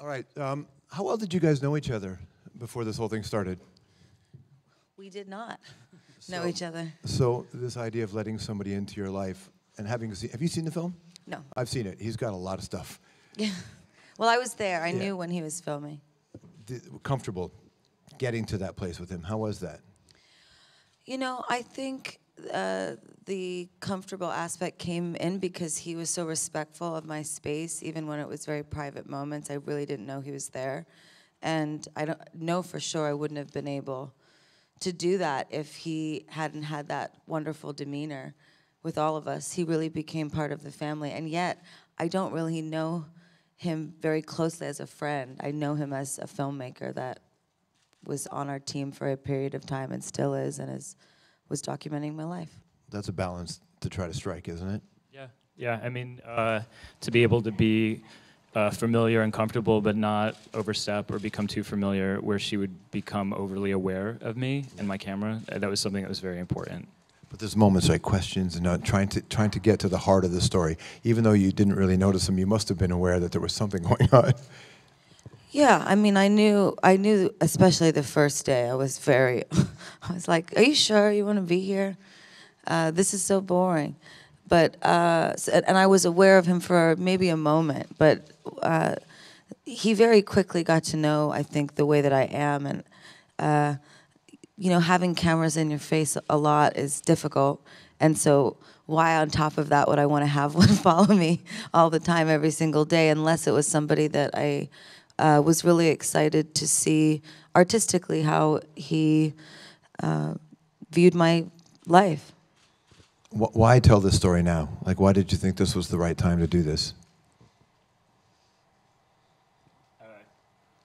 All right. How well did you guys know each other before this whole thing started? We did not know each other. So this idea of letting somebody into your life and having seen, have you seen the film? No. I've seen it. He's got a lot of stuff. Yeah. Well, I was there. I knew when he was filming. Comfortable getting to that place with him. How was that? You know, I think the comfortable aspect came in because he was so respectful of my space, even when it was very private moments. I really didn't know he was there. And I don't know for sure I wouldn't have been able to do that if he hadn't had that wonderful demeanor with all of us. He really became part of the family. And yet, I don't really know him very closely as a friend. I know him as a filmmaker that was on our team for a period of time and still is and was documenting my life. That's a balance to try to strike, isn't it? Yeah. I mean, to be able to be familiar and comfortable, but not overstep or become too familiar, where she would become overly aware of me and my camera. That was something that was very important. But there's moments like questions and trying to get to the heart of the story. Even though you didn't really notice them, you must have been aware that there was something going on. Yeah, I mean, I knew, especially the first day, I was like, are you sure you want to be here? This is so boring. But, and I was aware of him for maybe a moment, but he very quickly got to know, I think, the way that I am. And, you know, having cameras in your face a lot is difficult. And so why on top of that would I want to have one follow me all the time, every single day, unless it was somebody that I was really excited to see artistically how he viewed my life. Why tell this story now? Like, why did you think this was the right time to do this?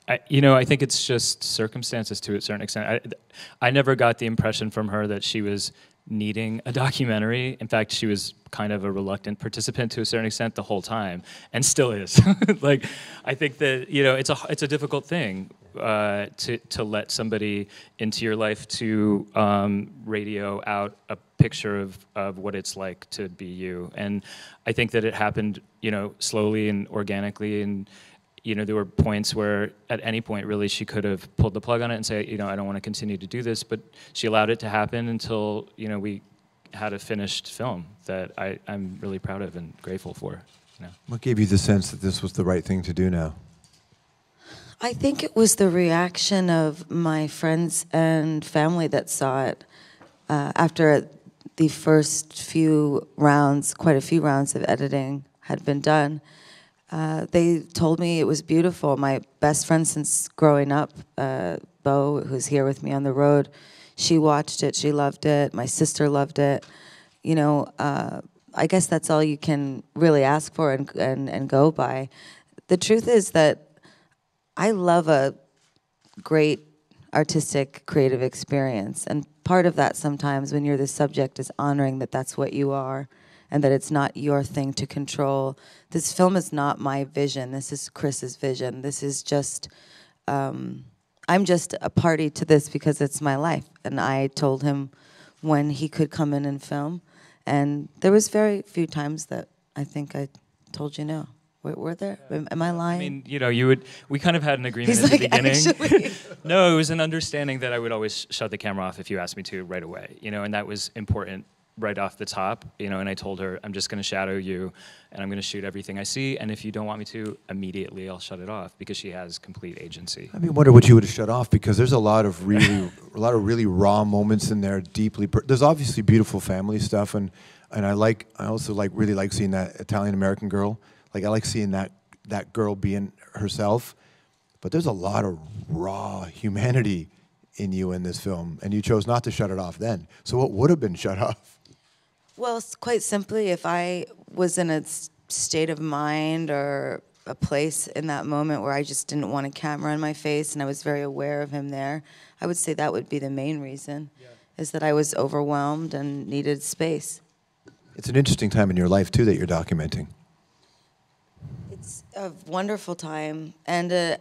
I think it's just circumstances to a certain extent. I never got the impression from her that she was needing a documentary. In fact, she was kind of a reluctant participant to a certain extent the whole time, and still is. Like, I think that it's a difficult thing to let somebody into your life to radio out a picture of what it's like to be you. And I think that it happened, slowly and organically, and there were points where, at any point, really, she could have pulled the plug on it and say, I don't want to continue to do this, but she allowed it to happen until, we had a finished film that I'm really proud of and grateful for. What gave you the sense that this was the right thing to do now? I think it was the reaction of my friends and family that saw it after the first few rounds, quite a few rounds of editing had been done. They told me it was beautiful. My best friend since growing up, Bo, who's here with me on the road, she watched it, she loved it. My sister loved it. I guess that's all you can really ask for and go by. The truth is that I love a great artistic, creative experience. And part of that sometimes when you're the subject is honoring that that's what you are, and that it's not your thing to control. This film is not my vision. This is Chris's vision. This is just, I'm just a party to this because it's my life. And I told him when he could come in and film. And there was very few times that I think I told you no. Were there? Am I lying? I mean, we kind of had an agreement at the beginning. Actually. No, it was an understanding that I would always shut the camera off if you asked me to right away, and that was important right off the top, and I told her, I'm just going to shadow you, and I'm going to shoot everything I see, and if you don't want me to, immediately I'll shut it off, because she has complete agency. I wonder what you would have shut off, because there's a lot of really raw moments in there, there's obviously beautiful family stuff, and I also really like seeing that Italian-American girl. Like, I like seeing that girl being herself, but there's a lot of raw humanity in you in this film, and you chose not to shut it off then. So what would have been shut off? Well, quite simply, if I was in a state of mind or a place in that moment where I just didn't want a camera in my face and I was very aware of him there, I would say that would be the main reason, is that I was overwhelmed and needed space. It's an interesting time in your life, too, that you're documenting. It's a wonderful time and a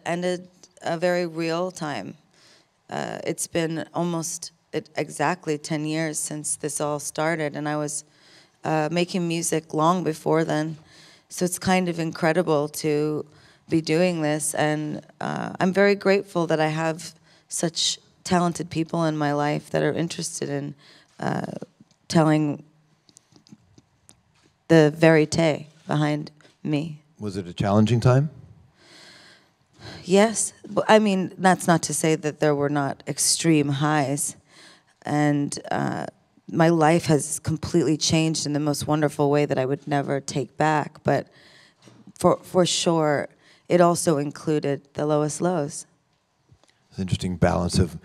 very real time. It's been almost exactly 10 years since this all started, and I was making music long before then. So it's kind of incredible to be doing this, and I'm very grateful that I have such talented people in my life that are interested in telling the verite behind me. Was it a challenging time? Yes, but I mean, that's not to say that there were not extreme highs, and my life has completely changed in the most wonderful way that I would never take back, but for sure, it also included the lowest lows. It's an interesting balance of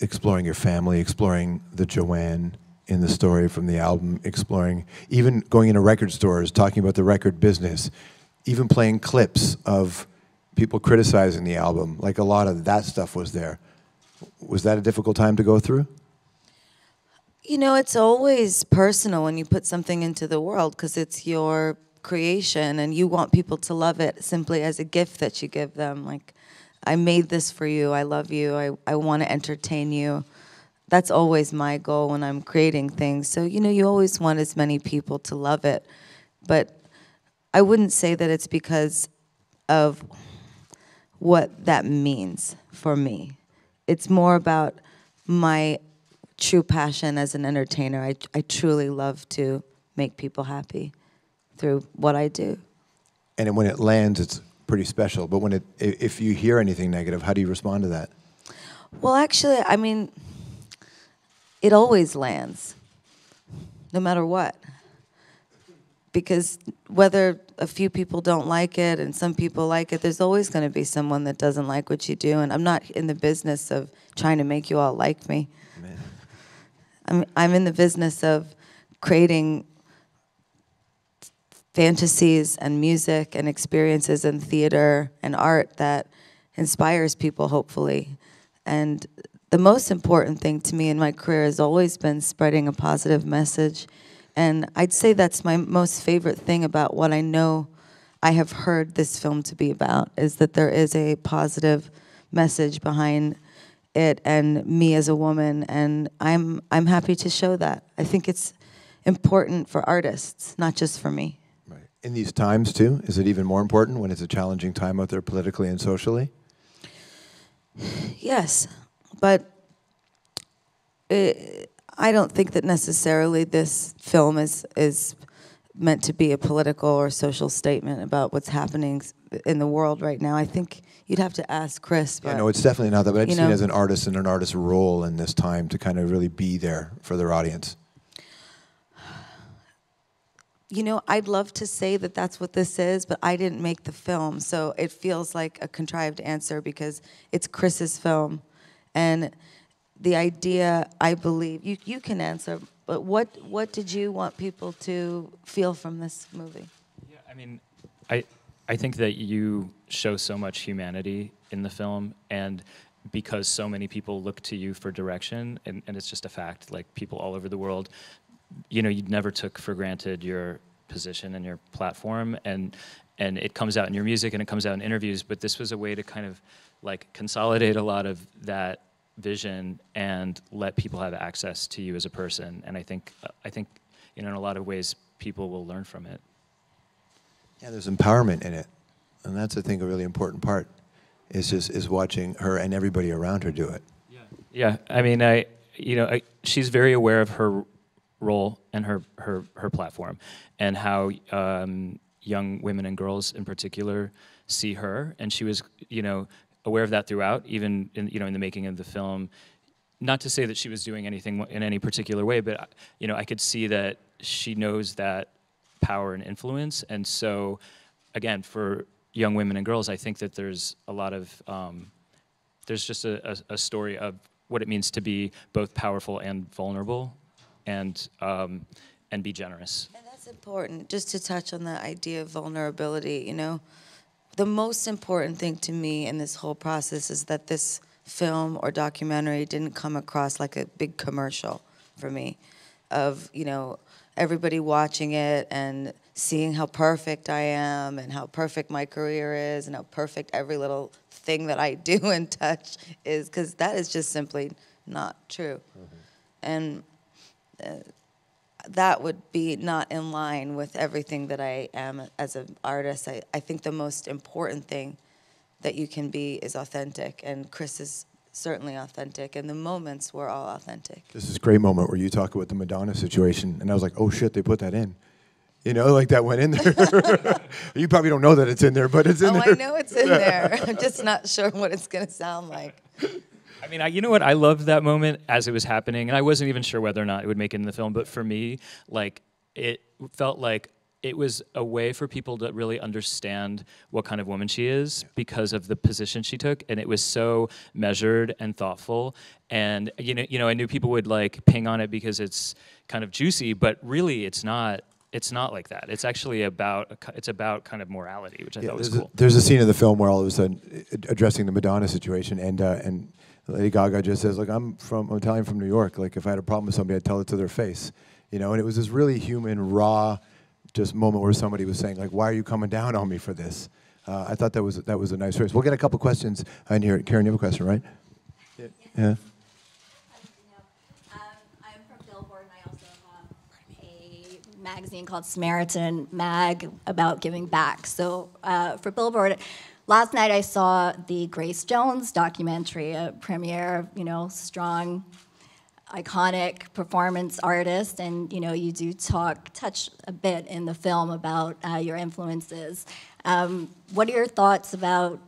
exploring your family, exploring the Joanne in the story from the album, exploring, even going into record stores, talking about the record business, even playing clips of people criticizing the album. Like, a lot of that stuff was there. Was that a difficult time to go through? You know, it's always personal when you put something into the world because it's your creation and you want people to love it simply as a gift that you give them. Like, I made this for you, I love you, I want to entertain you. That's always my goal when I'm creating things. So, you know, you always want as many people to love it. But I wouldn't say that it's because of what that means for me. It's more about my true passion as an entertainer. I truly love to make people happy through what I do. And when it lands, it's pretty special. But when if you hear anything negative, how do you respond to that? Well, actually, I mean, it always lands, no matter what. Because whether a few people don't like it and some people like it, there's always going to be someone that doesn't like what you do. And I'm not in the business of trying to make you all like me. I'm in the business of creating fantasies and music and experiences and theater and art that inspires people, hopefully. And the most important thing to me in my career has always been spreading a positive message. And I'd say that's my most favorite thing about what I know I have heard this film to be about, is that there is a positive message behind it and me as a woman, and I'm happy to show that. I think it's important for artists, not just for me. Right. In these times, too, is it even more important when it's a challenging time out there politically and socially? Yes, but I don't think that necessarily this film is meant to be a political or social statement about what's happening in the world right now. I think you'd have to ask Chris. But, yeah, no, it's definitely not that, but I've seen it as know, an artist and an artist's role in this time to kind of really be there for their audience. You know, I'd love to say that that's what this is, but I didn't make the film, so it feels like a contrived answer because it's Chris's film. And the idea, I believe, you can answer, but what did you want people to feel from this movie? Yeah, I mean, I think that you show so much humanity in the film, and because so many people look to you for direction, and it's just a fact, like people all over the world, you know, you never took for granted your position and your platform, and it comes out in your music and it comes out in interviews, but this was a way to kind of like consolidate a lot of that vision and let people have access to you as a person. And I think you know, in a lot of ways people will learn from it. Yeah, there's empowerment in it, and that's, I think, a really important part. Is watching her and everybody around her do it. Yeah. I mean, she's very aware of her role and her platform, and how young women and girls in particular see her, and she was, you know, aware of that throughout, even in, you know, in the making of the film. Not to say that she was doing anything in any particular way, but, you know, I could see that she knows that power and influence. And so, again, for young women and girls, I think that there's a lot of, there's just a story of what it means to be both powerful and vulnerable, and be generous. And that's important, just to touch on the idea of vulnerability, you know. The most important thing to me in this whole process is that this film or documentary didn't come across like a big commercial for me of, you know, everybody watching it and seeing how perfect I am and how perfect my career is and how perfect every little thing that I do and touch is, because that is just simply not true. Mm-hmm. And that would be not in line with everything that I am as an artist. I think the most important thing that you can be is authentic, and Chris is certainly authentic, and the moments were all authentic. This is a great moment where you talk about the Madonna situation, and I was like, oh shit, they put that in. You know, like that went in there. You probably don't know that it's in there, but it's in there. Oh, I know it's in there. I'm just not sure what it's going to sound like. I mean, you know what? I loved that moment as it was happening, and I wasn't even sure whether or not it would make it in the film. But for me, like, it felt like it was a way for people to really understand what kind of woman she is because of the position she took, and it was so measured and thoughtful. And you know, I knew people would like ping on it because it's kind of juicy, but really, it's not. It's not like that. It's actually about kind of morality, which I thought was cool. There's a scene in the film where all of a sudden addressing the Madonna situation, and Lady Gaga just says, "Like I'm Italian from New York. Like if I had a problem with somebody, I'd tell it to their face." You know, and it was this really human, raw, just moment where somebody was saying, "Like, why are you coming down on me for this?" I thought that was a nice choice. We'll get a couple questions in here. Karen, you have a question, right? Yeah. Magazine called Samaritan Mag about giving back. So for Billboard, last night I saw the Grace Jones documentary, a premiere, you know, strong, iconic performance artist, and you know, you do touch a bit in the film about your influences. What are your thoughts about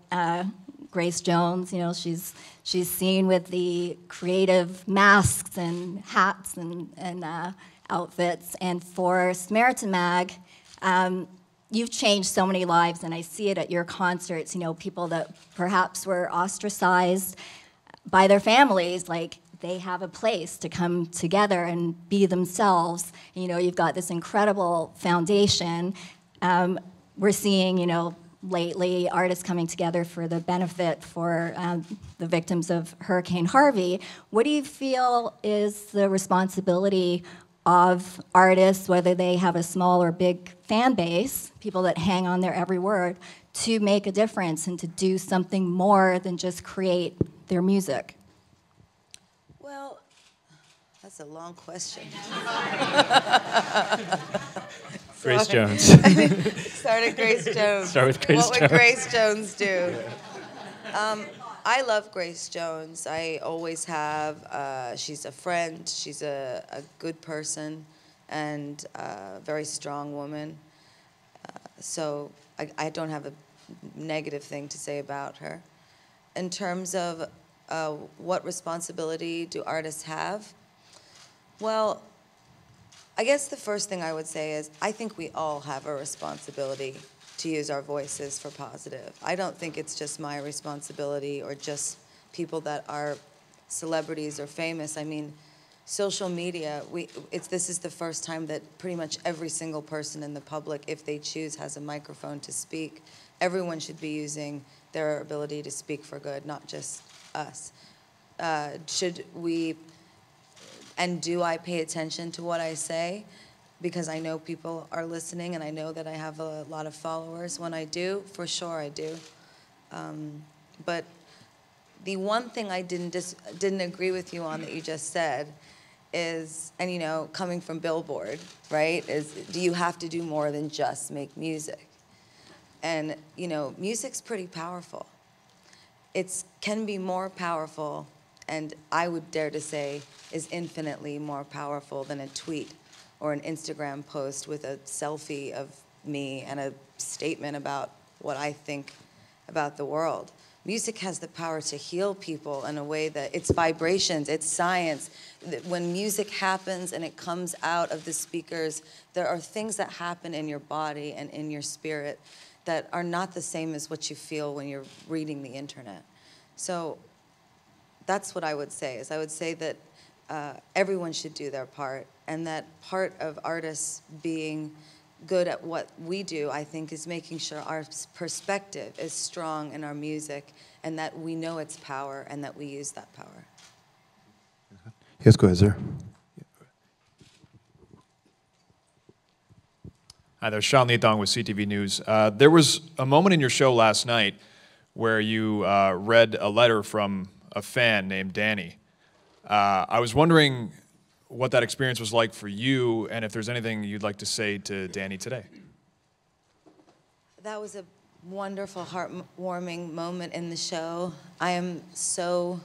Grace Jones? You know, she's seen with the creative masks and hats and outfits, and for Samaritan Mag, you've changed so many lives, and I see it at your concerts. You know, people that perhaps were ostracized by their families, like they have a place to come together and be themselves. You know, you've got this incredible foundation. We're seeing, you know, lately artists coming together for the benefit for the victims of Hurricane Harvey. What do you feel is the responsibility of artists, whether they have a small or big fan base, people that hang on their every word, to make a difference and to do something more than just create their music? Well, that's a long question. Grace Jones. Start at Grace Jones. Start with Grace Jones. What would Grace Jones do? I love Grace Jones. I always have. She's a friend. She's a good person and a very strong woman. So I don't have a negative thing to say about her. In terms of what responsibility do artists have? Well, I guess the first thing I would say is I think we all have a responsibility to use our voices for positive. I don't think it's just my responsibility or just people that are celebrities or famous. I mean, social media, this is the first time that pretty much every single person in the public, if they choose, has a microphone to speak. Everyone should be using their ability to speak for good, not just us. Should we, and do I pay attention to what I say? Because I know people are listening, and I know that I have a lot of followers. When I do, for sure I do. But the one thing I didn't agree with you on that you just said is, and you know, coming from Billboard, right, is do you have to do more than just make music? And you know, music's pretty powerful. It can be more powerful, and I would dare to say is infinitely more powerful than a tweet or an Instagram post with a selfie of me and a statement about what I think about the world. Music has the power to heal people in a way that it's vibrations, it's science. When music happens and it comes out of the speakers, there are things that happen in your body and in your spirit that are not the same as what you feel when you're reading the internet. So that's what I would say, is I would say that everyone should do their part, and that part of artists being good at what we do, I think, is making sure our perspective is strong in our music and that we know its power and that we use that power. Yes, go ahead, sir. Hi there, Sean Leathong with CTV News. There was a moment in your show last night where you read a letter from a fan named Danny. I was wondering what that experience was like for you, and if there's anything you'd like to say to Danny today. That was a wonderful, heartwarming moment in the show. I am so,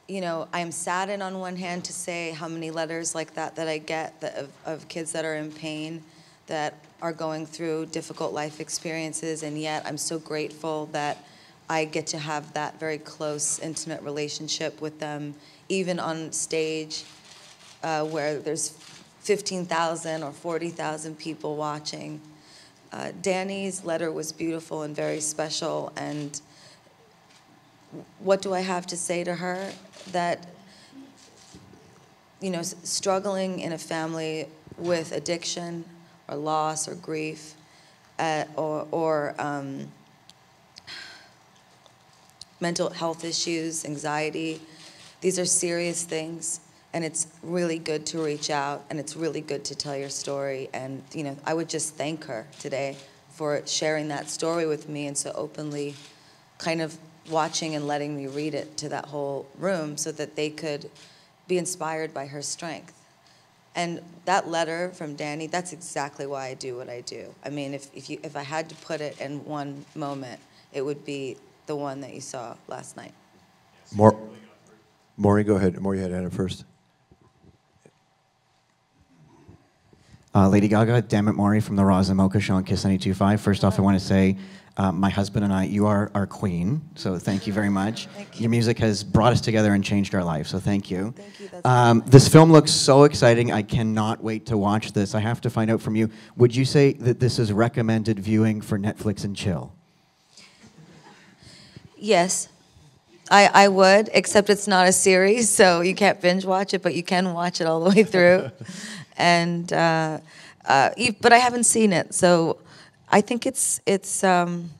I am saddened on one hand to say how many letters like that I get of kids that are in pain, that are going through difficult life experiences, and yet I'm so grateful that I get to have that very close, intimate relationship with them, even on stage where there's 15,000 or 40,000 people watching. Danny's letter was beautiful and very special, and what do I have to say to her? That, struggling in a family with addiction or loss or grief or mental health issues, anxiety, these are serious things, and it's really good to reach out, and it's really good to tell your story. And I would just thank her today for sharing that story with me and so openly kind of watching and letting me read it to that whole room so that they could be inspired by her strength. And that letter from Danny, that's exactly why I do what I do. I mean, if I had to put it in one moment, it would be the one that you saw last night. Maury, go ahead. Maury had Anna first. Lady Gaga, Damn It Maury from the Roz and Mocha Show on Kiss 92.5. First off, I want to say, my husband and I, you are our queen, so thank you very much. Thank you. Your music has brought us together and changed our life, so thank you. Thank you. That's This film looks so exciting. I cannot wait to watch this. I have to find out from you, would you say that this is recommended viewing for Netflix and chill? Yes, I would, except it's not a series, so you can't binge watch it, but you can watch it all the way through. And but I haven't seen it, so I think it's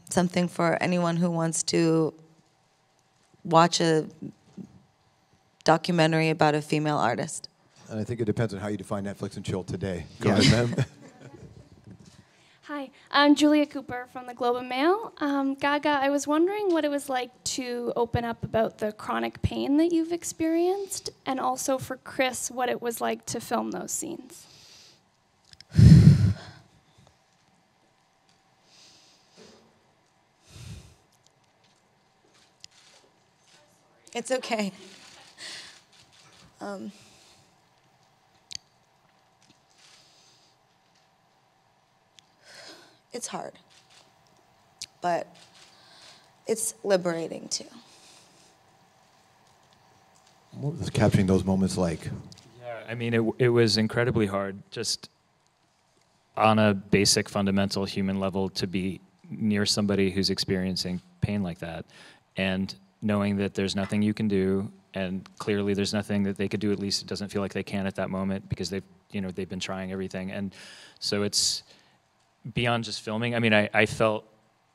something for anyone who wants to watch a documentary about a female artist. And I think it depends on how you define Netflix and chill today. Go Yeah. ahead, ma'am. Hi, I'm Julia Cooper from the Globe and Mail. Gaga, I was wondering what it was like to open up about the chronic pain that you've experienced, and also for Chris, what it was like to film those scenes. It's okay. It's hard, but it's liberating too. What was capturing those moments like? Yeah, I mean, it was incredibly hard, just on a basic, fundamental human level, to be near somebody who's experiencing pain like that, and knowing that there's nothing you can do, and clearly there's nothing that they could do. At least it doesn't feel like they can at that moment, because they've been trying everything, and so it's beyond just filming. I mean, I felt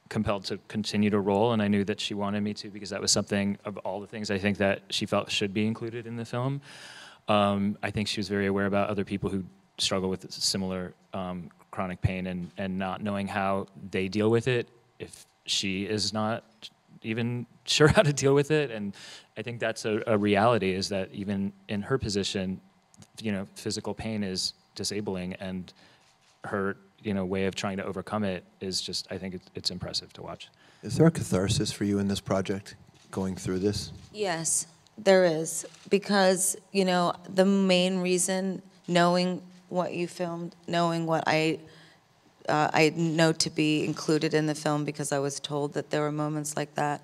compelled to continue to roll, and I knew that she wanted me to, because that was something of all the things I think that she felt should be included in the film. I think she was very aware about other people who struggle with similar chronic pain, and not knowing how they deal with it if she is not even sure how to deal with it. And I think that's a reality, is that even in her position, physical pain is disabling, and her way of trying to overcome it is just, I think it's impressive to watch. Is there a catharsis for you in this project, going through this? Yes, there is, because the main reason, knowing what you filmed, knowing what I know to be included in the film, because I was told that there were moments like that.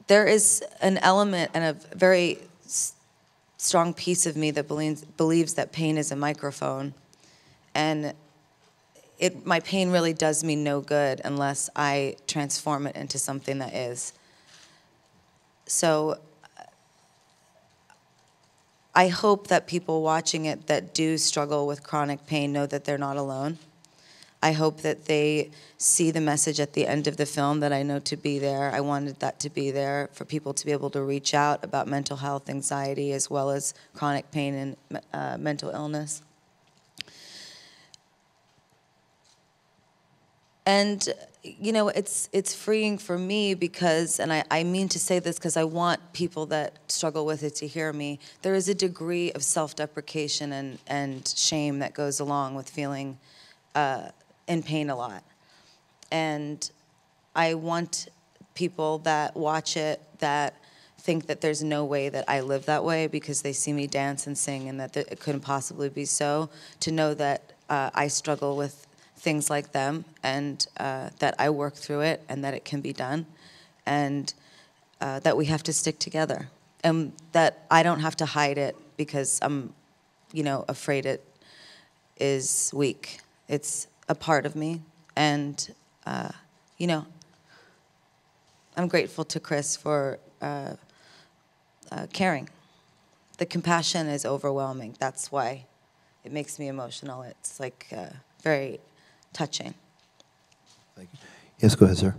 There is an element and a very strong piece of me that believes that pain is a microphone, and my pain really does me no good unless I transform it into something that is. So I hope that people watching it that do struggle with chronic pain know that they're not alone. I hope that they see the message at the end of the film that I know to be there. I wanted that to be there for people to be able to reach out about mental health, anxiety, as well as chronic pain and mental illness. And you know, it's freeing for me because, and I mean to say this because I want people that struggle with it to hear me, there is a degree of self-deprecation and shame that goes along with feeling in pain a lot. And I want people that watch it that think that there's no way that I live that way because they see me dance and sing and that it couldn't possibly be so, to know that I struggle with things like them, and that I work through it, and that it can be done, and that we have to stick together, and that I don't have to hide it because I'm, you know, afraid it is weak. It's a part of me, and you know, I'm grateful to Chris for caring. The compassion is overwhelming. That's why it makes me emotional. It's like very touching. Thank you. Yes, go ahead, sir.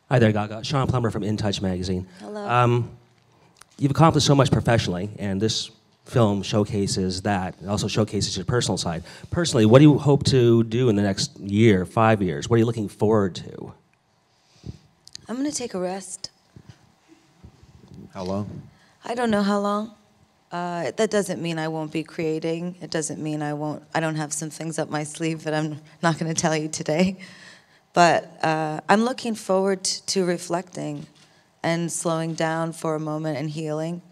Hi there, Gaga. Sean Plummer from In Touch magazine. Hello. You've accomplished so much professionally, and this film showcases that. It also showcases your personal side. Personally, what do you hope to do in the next year, 5 years? What are you looking forward to? I'm going to take a rest. How long? I don't know how long. That doesn't mean I won't be creating. It doesn't mean I don't have some things up my sleeve that I'm not going to tell you today. But I'm looking forward to reflecting and slowing down for a moment and healing,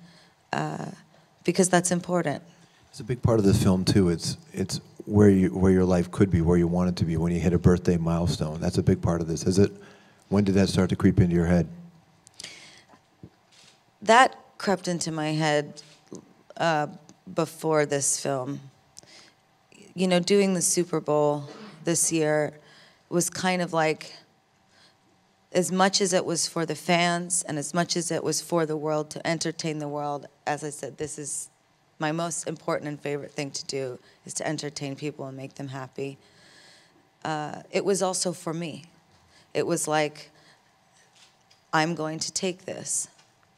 because that's important. It's a big part of this film too. It's where your life could be, where you want it to be when you hit a birthday milestone. That's a big part of this. Is it? When did that start to creep into your head? That crept into my head before this film. You know, doing the Super Bowl this year was kind of like, as much as it was for the fans and as much as it was for the world, to entertain the world, as I said, this is my most important and favorite thing to do, is to entertain people and make them happy. It was also for me. It was like, I'm going to take this.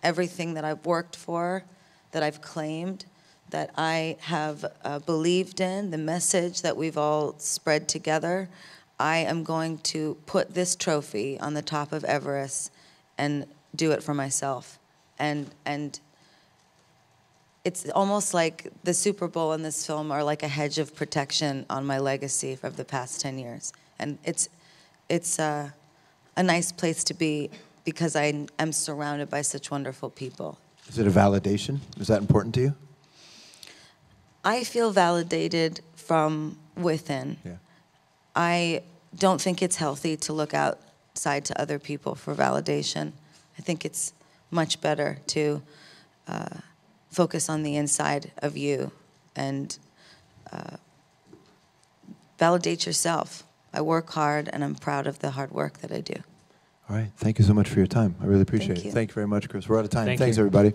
Everything that I've worked for, that I've claimed, that I have believed in, the message that we've all spread together, I am going to put this trophy on the top of Everest and do it for myself. And it's almost like the Super Bowl and this film are like a hedge of protection on my legacy of the past 10 years. And it's a nice place to be because I am surrounded by such wonderful people. Is it a validation? Is that important to you? I feel validated from within. Yeah. I don't think it's healthy to look outside to other people for validation. I think it's much better to focus on the inside of you and validate yourself. I work hard, and I'm proud of the hard work that I do. All right. Thank you so much for your time. I really appreciate Thank it. you. Thank you very much, Chris. We're out of time. Thank Thanks, you. everybody.